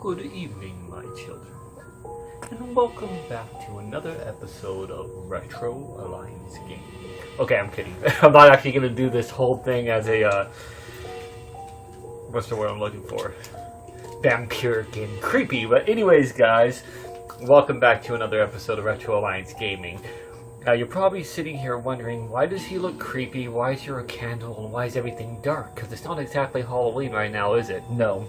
Good evening, my children, and welcome back to another episode of Retro Alliance Gaming. Okay, I'm kidding. I'm not actually going to do this whole thing as a, what's the word I'm looking for? Vampiric and creepy. But anyways, guys, welcome back to another episode of Retro Alliance Gaming. Now, you're probably sitting here wondering, why does he look creepy? Why is there a candle? And why is everything dark? Because it's not exactly Halloween right now, is it? No.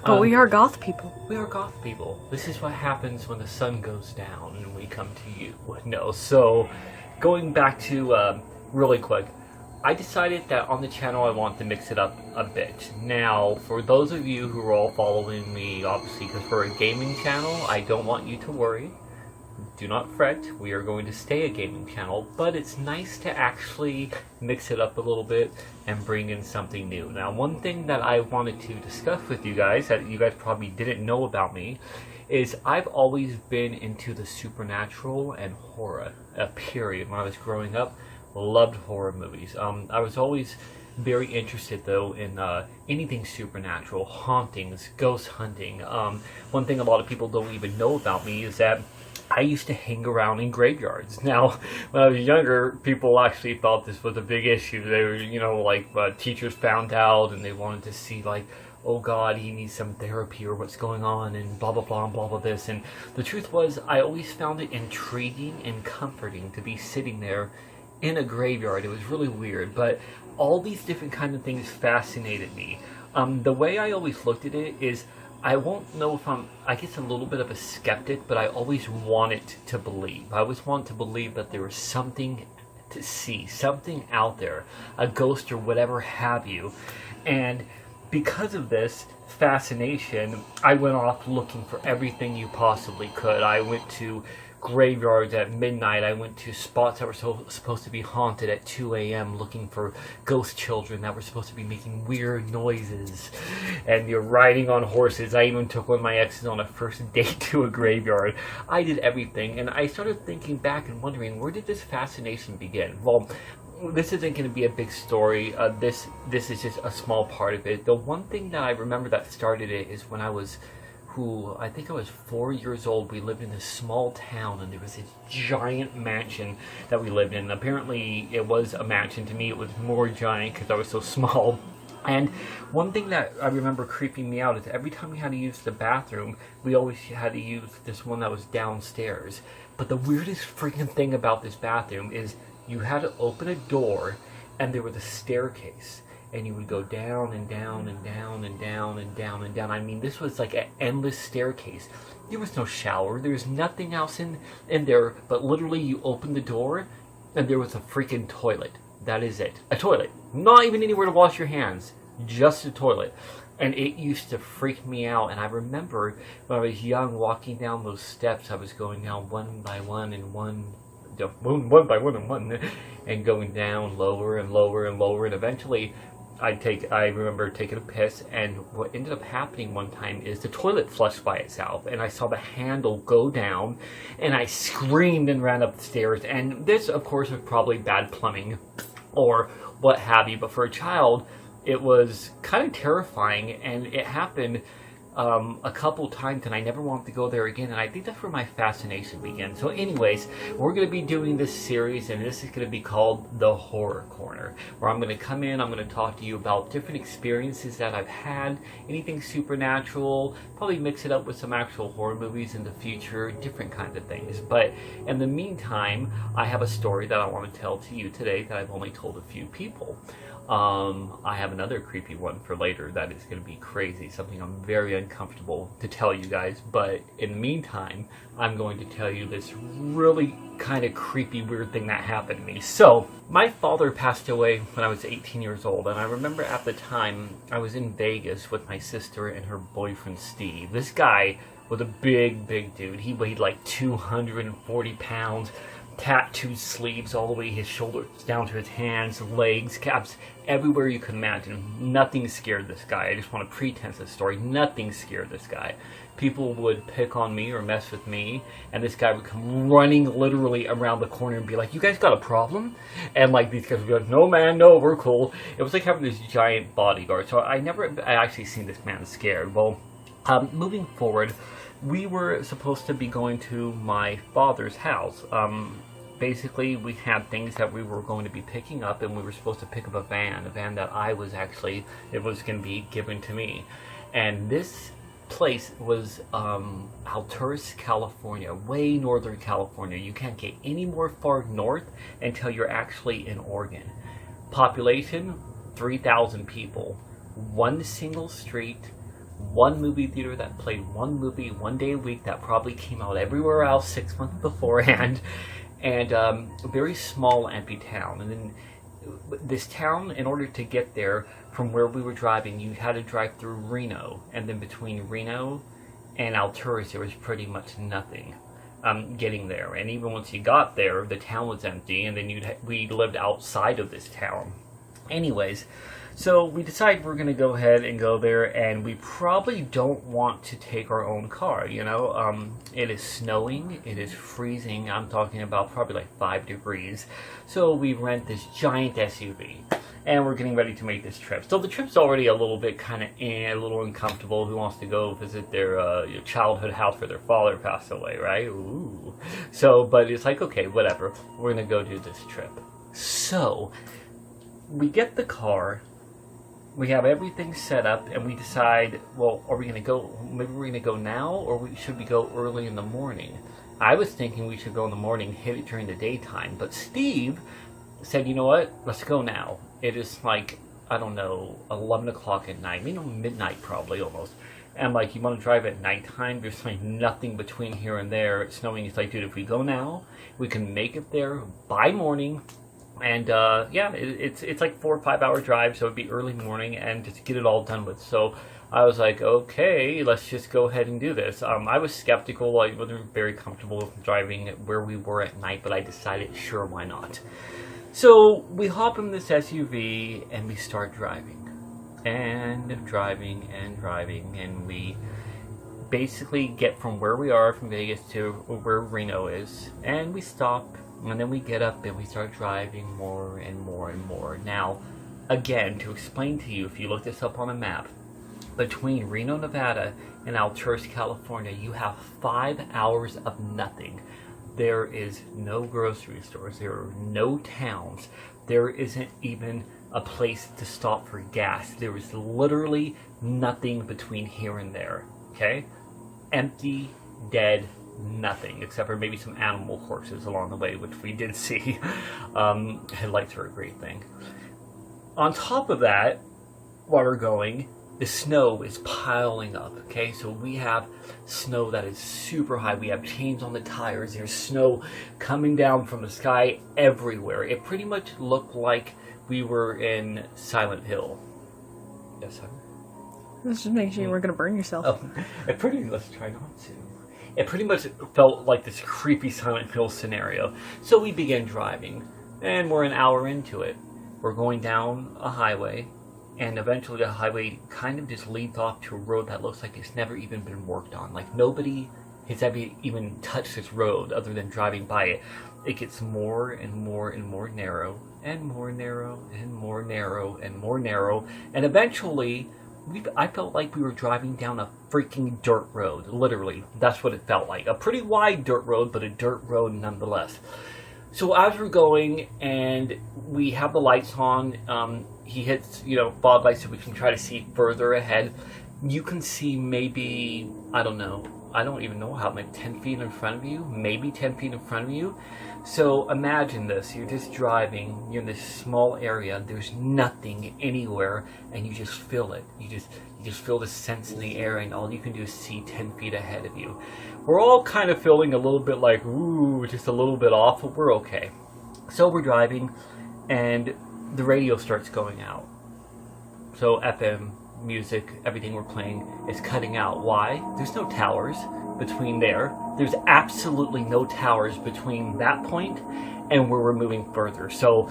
But we are goth people. We are goth people. This is what happens when the sun goes down and we come to you. No, so going back to really quick, I decided that on the channel I want to mix it up a bit. Now, for those of you who are all following me, obviously, because we're a gaming channel, I don't want you to worry. Do not fret, we are going to stay a gaming channel, but it's nice to actually mix it up a little bit and bring in something new. Now, one thing that I wanted to discuss with you guys, that you guys probably didn't know about me, is I've always been into the supernatural and horror, period. When I was growing up, loved horror movies. I was always very interested, though, in anything supernatural, hauntings, ghost hunting. One thing a lot of people don't even know about me is that I used to hang around in graveyards. Now, when I was younger, people actually thought this was a big issue. They were, teachers found out and they wanted to see, oh God, he needs some therapy or what's going on and blah, blah, blah, blah, blah, this. And the truth was, I always found it intriguing and comforting to be sitting there in a graveyard. It was really weird, but all these different kind of things fascinated me. The way I always looked at it is, I won't know if I guess a little bit of a skeptic, but I always wanted to believe. I always wanted to believe that there was something to see, something out there, a ghost or whatever have you. And because of this fascination, I went off looking for everything you possibly could. I went to graveyards at midnight. I went to spots that were supposed to be haunted at 2 a.m. looking for ghost children that were supposed to be making weird noises. And you're riding on horses. I even took one of my exes on a first date to a graveyard. I did everything, and I started thinking back and wondering, where did this fascination begin? Well, this isn't going to be a big story. This is just a small part of it. The one thing that I remember that started it is when I was I think I was 4 years old. We lived in this small town, and there was this giant mansion that we lived in. Apparently, it was a mansion. To me, it was more giant because I was so small. And one thing that I remember creeping me out is every time we had to use the bathroom, we always had to use this one that was downstairs. But the weirdest freaking thing about this bathroom is you had to open a door, and there was a staircase. And you would go down and down and down and down and down and down. I mean, this was like an endless staircase. There was no shower. There was nothing else in there. But literally, you opened the door, and there was a freaking toilet. That is it. A toilet. Not even anywhere to wash your hands. Just a toilet. And it used to freak me out. And I remember when I was young, walking down those steps, I was going down one by one and one by one and one, and going down lower and lower and lower. And eventually, I remember taking a piss, and what ended up happening one time is the toilet flushed by itself, and I saw the handle go down, and I screamed and ran up the stairs. And this, of course, was probably bad plumbing or what have you, but for a child, it was kind of terrifying, and it happened a couple times, and I never wanted to go there again, and I think that's where my fascination began. So anyways, we're going to be doing this series, and this is going to be called The Horror Corner, where I'm going to come in, I'm going to talk to you about different experiences that I've had, anything supernatural, probably mix it up with some actual horror movies in the future, different kinds of things. But in the meantime, I have a story that I want to tell to you today that I've only told a few people. I have another creepy one for later that is going to be crazy, something I'm very uncomfortable to tell you guys, but in the meantime, I'm going to tell you this really kind of creepy, weird thing that happened to me. So, my father passed away when I was 18 years old, and I remember at the time, I was in Vegas with my sister and her boyfriend, Steve. This guy was a big, big dude. He weighed like 240 pounds, tattooed sleeves all the way his shoulders down to his hands, legs, calves, everywhere you could imagine. Nothing scared this guy. I just want to pretense this story. Nothing scared this guy. People would pick on me or mess with me, and this guy would come running literally around the corner and be like, "You guys got a problem?" And these guys would be like, "No man, no, we're cool." It was like having this giant bodyguard. So I never actually seen this man scared. Well, Moving forward, we were supposed to be going to my father's house. Basically, we had things that we were going to be picking up, and we were supposed to pick up a van that it was going to be given to me. And this place was Alturas, California, way northern California. You can't get any more far north until you're actually in Oregon. Population, 3,000 people. One single street, one movie theater that played one movie 1 day a week that probably came out everywhere else 6 months beforehand. And a very small, empty town. And then this town, in order to get there from where we were driving, you had to drive through Reno. And then between Reno and Alturas, there was pretty much nothing getting there. And even once you got there, the town was empty. And then we lived outside of this town. Anyways, so we decided we're going to go ahead and go there, and we probably don't want to take our own car, you know. It is snowing, it is freezing, I'm talking about probably like 5 degrees, so we rent this giant SUV, and we're getting ready to make this trip. So the trip's already a little bit kind of a little uncomfortable. Who wants to go visit their childhood house where their father passed away, right? Ooh. So, but it's like, okay, whatever, we're going to go do this trip. So, we get the car, we have everything set up, and we decide, well, are we going to go, maybe we're going to go now, or should we go early in the morning? I was thinking we should go in the morning, hit it during the daytime, but Steve said, you know what, let's go now. It is like, I don't know, 11 o'clock at night, midnight probably almost. And I'm like, you want to drive at nighttime? There's like nothing between here and there. It's snowing. It's like, dude, if we go now, we can make it there by morning. And yeah, it's like 4 or 5 hour drive, so it'd be early morning and just get it all done with. So I was like, okay, let's just go ahead and do this. I was skeptical. I wasn't very comfortable driving where we were at night, but I decided, sure, why not? So we hop in this SUV and we start driving and driving and driving, and we basically get from where we are from Vegas to where Reno is, and we stop. And then we get up and we start driving more and more and more. Now, again, to explain to you, if you look this up on a map, between Reno, Nevada and Alturas, California, you have 5 hours of nothing. There is no grocery stores. There are no towns. There isn't even a place to stop for gas. There is literally nothing between here and there. Okay? Empty, dead, nothing, except for maybe some animal corpses along the way, which we did see. Headlights are a great thing. On top of that, while we're going, the snow is piling up, okay? So we have snow that is super high. We have chains on the tires. There's snow coming down from the sky everywhere. It pretty much looked like we were in Silent Hill. Yes, sir? Let's just make sure you weren't going to burn yourself. Oh, let's try not to. It pretty much felt like this creepy Silent Hill scenario. So we began driving, and we're an hour into it. We're going down a highway, and eventually the highway kind of just leads off to a road that looks like it's never even been worked on. Like nobody has ever even touched this road other than driving by it. It gets more and more and more narrow, and more narrow, and more narrow, and more narrow, and eventually I felt like we were driving down a freaking dirt road. Literally, that's what it felt like. A pretty wide dirt road, but a dirt road nonetheless. So as we're going, and we have the lights on, he hits, fog lights so we can try to see further ahead. You can see maybe, I don't even know how, maybe 10 feet in front of you, maybe 10 feet in front of you. So imagine this, you're just driving, you're in this small area, there's nothing anywhere, and you just feel it. You just feel the sense in the air, and all you can do is see 10 feet ahead of you. We're all kind of feeling a little bit like, ooh, just a little bit off, but we're okay. So we're driving, and the radio starts going out. So FM, music, everything we're playing is cutting out. Why? There's no towers between there. There's absolutely no towers between that point and where we're moving further. So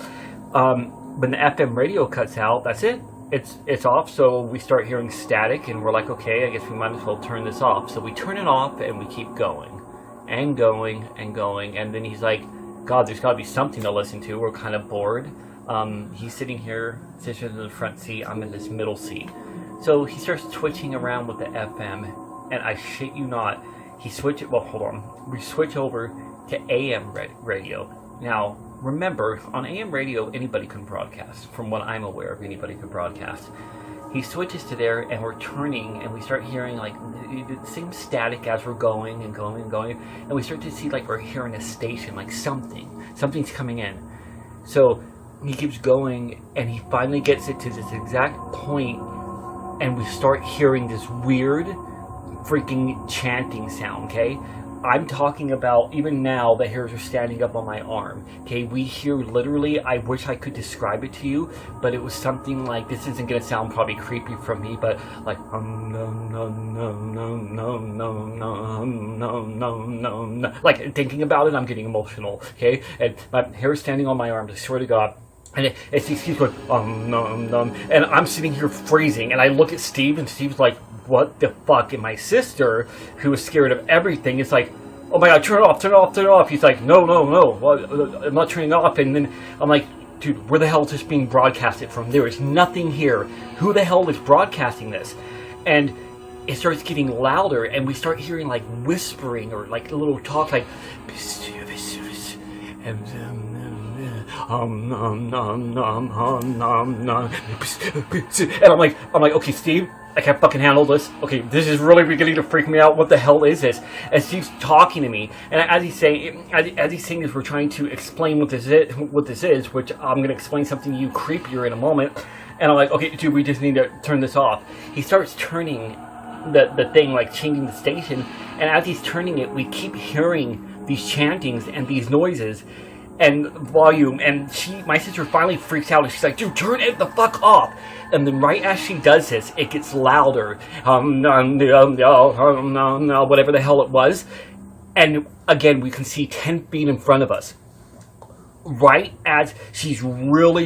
when the FM radio cuts out, that's it. It's off. So we start hearing static, and we're like, okay, I guess we might as well turn this off. So we turn it off and we keep going and going and going. And then he's like, God, there's got to be something to listen to. We're kind of bored. He's sitting in the front seat. I'm in this middle seat. So he starts twitching around with the FM, and I shit you not, we switch over to AM radio. Now, remember, on AM radio, anybody can broadcast. From what I'm aware of, anybody can broadcast. He switches to there, and we're turning, and we start hearing like the same static as we're going and going and going, and we start to see like we're hearing a station, like something's coming in. So he keeps going, and he finally gets it to this exact point, and we start hearing this weird freaking chanting sound, okay? I'm talking about, even now, the hairs are standing up on my arm. Okay, we hear literally, I wish I could describe it to you, but it was something like, this isn't going to sound probably creepy from me, but like, no. Like, thinking about it, I'm getting emotional, okay? And my hair is standing on my arm, I swear to God. And it keeps going, and I'm sitting here freezing, and I look at Steve, and Steve's like, what the fuck? And my sister, who was scared of everything, is like, oh my God, turn it off. He's like, no, well, I'm not turning it off. And then I'm like, dude, where the hell is this being broadcasted from? There is nothing here. Who the hell is broadcasting this? And it starts getting louder, and we start hearing like whispering or like a little talk, like, and I'm like, okay, Steve, I can't fucking handle this. Okay, this is really beginning to freak me out. What the hell is this? And Steve's talking to me, and as he's saying this, we're trying to explain what this is, which I'm going to explain something to you creepier in a moment. And I'm like, okay, dude, we just need to turn this off. He starts turning the thing, like changing the station, and as he's turning it, we keep hearing these chantings and these noises and volume, and my sister finally freaks out, and she's like, dude, turn it the fuck off. And then right as she does this, it gets louder, whatever the hell it was, and again, we can see 10 feet in front of us. Right as she's really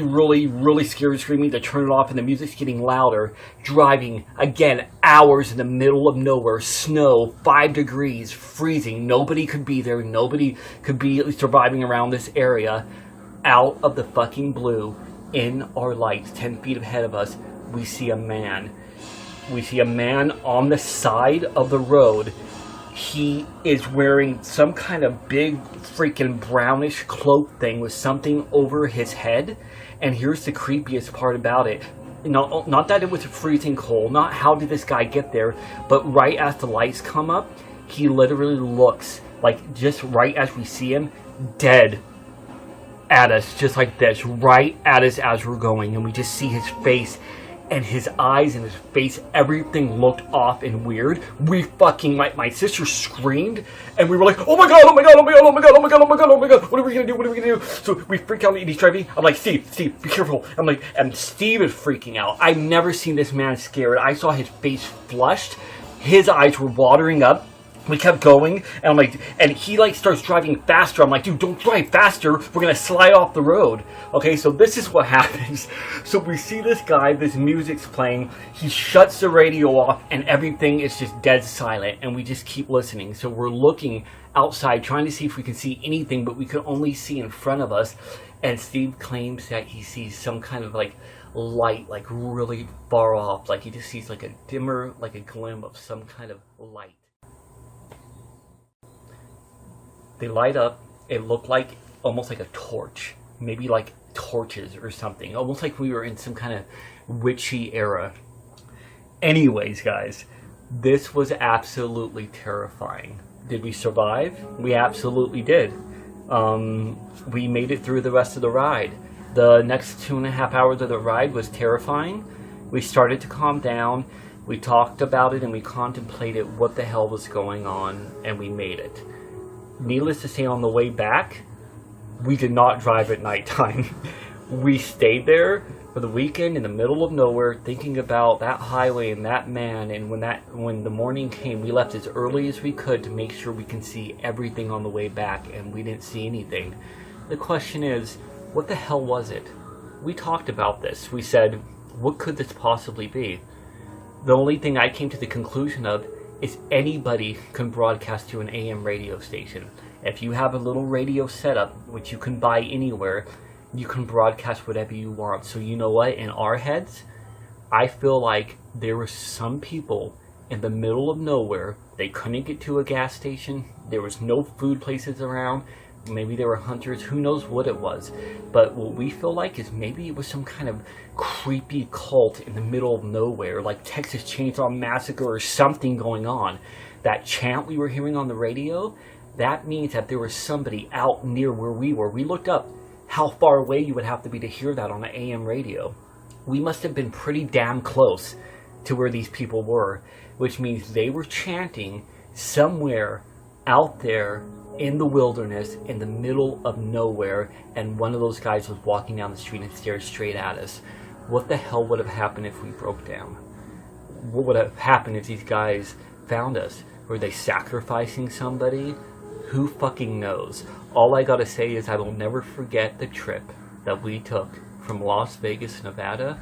scared, screaming to turn it off, and the music's getting louder, driving, again, hours in the middle of nowhere, snow, 5 degrees, freezing, nobody could be there, nobody could be surviving around this area. Out of the fucking blue, in our lights, 10 feet ahead of us, we see a man. We see a man on the side of the road. He is wearing some kind of big freaking brownish cloak thing with something over his head. And here's the creepiest part about it. Not that it was freezing cold, not how did this guy get there, but right as the lights come up, he literally looks like, just right as we see him, dead at us, just like this, right at us as we're going. And we just see his face, and his eyes and his face, everything looked off and weird. We fucking, my sister screamed, and we were like, oh my God, what are we gonna do? So we freak out, and he's driving. I'm like, Steve, be careful. I'm like, and Steve is freaking out. I've never seen this man scared. I saw his face flushed. His eyes were watering up. We kept going, and I'm like, and he like starts driving faster. I'm like, dude, don't drive faster. We're gonna slide off the road. Okay, so this is what happens. So we see this guy, this music's playing. He shuts the radio off, and everything is just dead silent, and we just keep listening. So we're looking outside, trying to see if we can see anything, but we could only see in front of us. And Steve claims that he sees some kind of like light, like really far off, like he just sees like a dimmer, like a glim of some kind of light. They light up. It looked like almost like a torch, maybe like torches or something, almost like we were in some kind of witchy era. Anyways, guys, this was absolutely terrifying. Did we survive? We absolutely did. We made it through the rest of the ride. The next 2.5 hours of the ride was terrifying. We started to calm down. We talked about it, and we contemplated what the hell was going on, and we made it. Needless to say, on the way back, we did not drive at nighttime. We stayed there for the weekend in the middle of nowhere, thinking about that highway and that man. And when the morning came, we left as early as we could to make sure we can see everything on the way back, and we didn't see anything. The question is, what the hell was it? We talked about this. We said, what could this possibly be? The only thing I came to the conclusion of is anybody can broadcast to an AM radio station. If you have a little radio setup, which you can buy anywhere, you can broadcast whatever you want. So you know what? In our heads, I feel like there were some people in the middle of nowhere. They couldn't get to a gas station. There was no food places around. Maybe they were hunters. Who knows what it was. But what we feel like is maybe it was some kind of creepy cult in the middle of nowhere, like Texas Chainsaw Massacre or something going on. That chant we were hearing on the radio, that means that there was somebody out near where we were. We looked up how far away you would have to be to hear that on an AM radio. We must have been pretty damn close to where these people were, which means they were chanting somewhere out there in the wilderness, in the middle of nowhere, and one of those guys was walking down the street and stared straight at us. What the hell would have happened if we broke down? What would have happened if these guys found us? Were they sacrificing somebody? Who fucking knows? All I gotta say is I will never forget the trip that we took from Las Vegas, Nevada,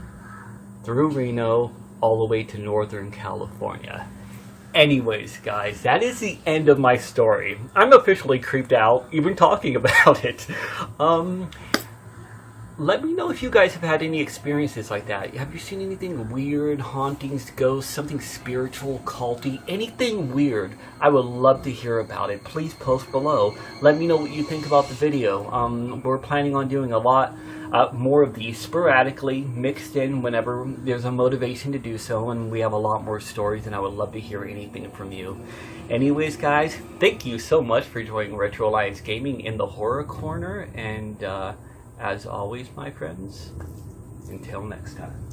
through Reno, all the way to Northern California. Anyways, guys, that is the end of my story. I'm officially creeped out even talking about it. Let me know if you guys have had any experiences like that. Have you seen anything weird, hauntings, ghosts, something spiritual, culty, anything weird? I would love to hear about it. Please post below. Let me know what you think about the video. We're planning on doing a lot more of these sporadically, mixed in whenever there's a motivation to do so, and we have a lot more stories, and I would love to hear anything from you. Anyways, guys, thank you so much for joining Retro Alliance Gaming in the Horror Corner, and as always, my friends, until next time.